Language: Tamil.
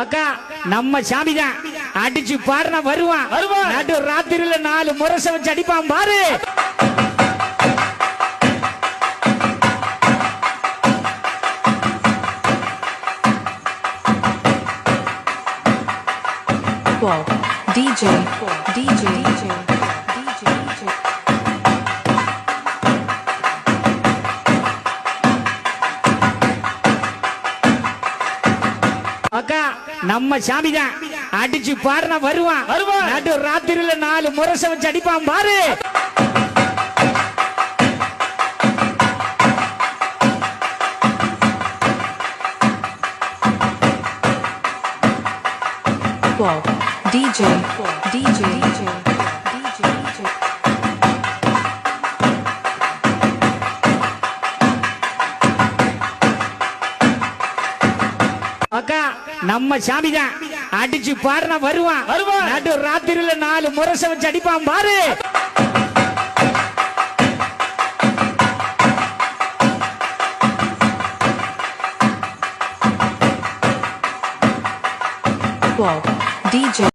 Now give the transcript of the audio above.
அக்கா நம்ம சாமி தான் அடிச்சு பாடுனா வருவான் நடு ராத்திரியில 4 முரசை வச்சு அடிப்பான் பாரு. DJ அக்கா நம்ம சாமி தான் அடிச்சு பாடுனா வருவான் நடு ராத்திரியில 4 முரசை வச்சு அடிப்பான் பாரு. DJ அக்கா நம்ம சாமி தான் அடிச்சு பாடுனா வருவான் நடு ராத்திரியில 4 முரசை வச்சு அடிப்பான் பாரு. DJ